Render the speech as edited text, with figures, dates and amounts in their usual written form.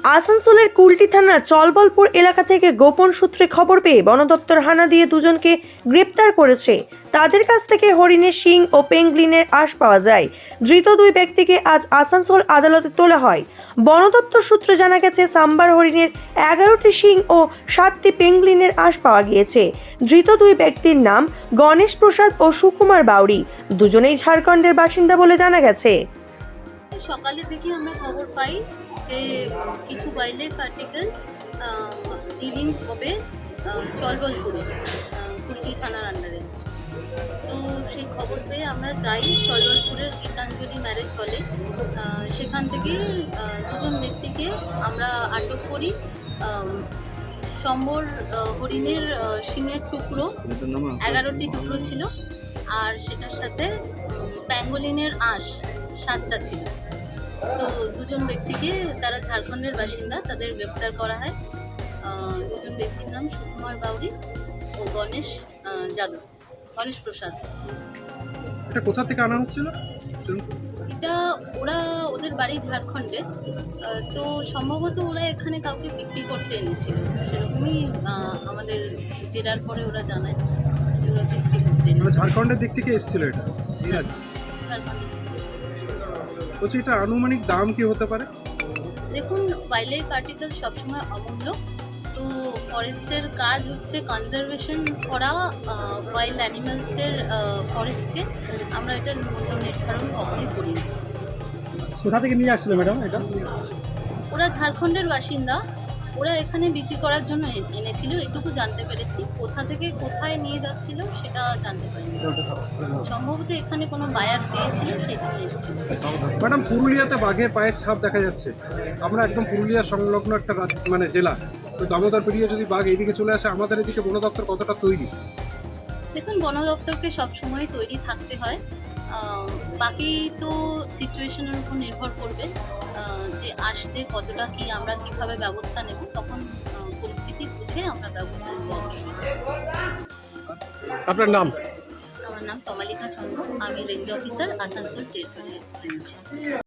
আসানসোলের কুলটি থানার চলবলপুর এলাকা থেকে গোপন সূত্রে খবর পেয়ে বন দপ্তর হানা দিয়ে দুজনকে গ্রেপ্তার করেছে। তাদের কাছ থেকে হরিণের শিং ও পেঙ্গলিনের আঁশ পাওয়া যায়। ধৃত দুই ব্যক্তিকে আজ আসানসোল আদালতে তোলা হয়। বন দপ্তর সূত্রে জানা গেছে, সাম্বার হরিণের 11টি শিং ও 7টি পেঙ্গলিনের আঁশ পাওয়া গিয়েছে। ধৃত দুই ব্যক্তির নাম গণেশ প্রসাদ ও সুকুমার বাউরি। দুজনেই ঝাড়খণ্ডের বাসিন্দা বলে জানা গেছে। সকালে থেকে আমরা খবর পাই যে কিছু ওয়াইল্ড পার্টিকেল ডিলিংস হবে চলবলপুরে, কুলটি থানার আন্ডারে। তো সেই খবর পেয়ে আমরা যাই চলবলপুরের গীতাঞ্জলি ম্যারেজ হলে। সেখান থেকে দুজন ব্যক্তিকে আমরা আটক করি। সম্বর হরিণের শিঙের টুকরো 11টি টুকরো ছিল, আর সেটার সাথে প্যাঙ্গোলিনের আঁশ 7টা ছিল। তো দুজন ব্যক্তিকে, তারা ঝাড়খণ্ডের বাসিন্দা, তাদের গ্রেপ্তার করা হয়। দুজন ব্যক্তির নাম সুকুমার বাউরি ও গণেশ প্রসাদ। এটা কোথা থেকে আনা হচ্ছিল? এটা ওদের বাড়ি ঝাড়খণ্ডে। তো সম্ভবত ওরা এখানে কাউকে বিক্রি করতে এনেছিল, সেরকমই আমাদের জেরার পরে ওরা জানায় ওরা বিক্রি করতে এনেছিল। ঝাড়খণ্ডের দিক থেকে এসেছিল এটা? ঝাড়খণ্ডে। বলছি, এটা আনুমানিক দাম কি হতে পারে? দেখুন, ওয়াইল্ড পার্টিকেল সবসময় অমূল্য। তো ফরেস্টের কাজ হচ্ছে কনজারভেশন করা ওয়াইল্ড অ্যানিমালসদের ফরেস্টকে। আমরা এটার মূল্য নির্ধারণ কখনোই করি না। কোথা থেকে নিয়ে আসছিল ম্যাডাম এটা? ওরা ঝাড়খণ্ডের বাসিন্দা, ওরা এখানে বিক্রি করার জন্য এনেছিল, এটুকু জানতে পেরেছি। কোথা থেকে কোথায় নিয়ে যাচ্ছিল সেটা জানতে পারিনি। সম্ভবত এখানে কোনো বায়ার পেয়েছিল, সেই জন্য এসেছিল। ম্যাডাম, পুরুলিয়াতে বাঘের পায়ের ছাপ দেখা যাচ্ছে। আমরা একদম পুরুলিয়া সংলগ্ন একটা জেলা, তো দামোদর পেরিয়ে যদি বাঘ এইদিকে চলে আসে, আমাদের এদিকে বন দপ্তর কতটা তৈরি? দেখুন, বন দপ্তরকে সবসময় তৈরি থাকতে হয়। বাকি তো সিচুয়েশনের উপর নির্ভর করবে যে আসতে কতটা কি আমরা কীভাবে ব্যবস্থা নেব, তখন পরিস্থিতি বুঝে আমরা ব্যবস্থা নেব অবশ্যই। আপনার নাম? আমার নাম তমালিকা চন্দ্র, আমি range officer, Asansol territory range.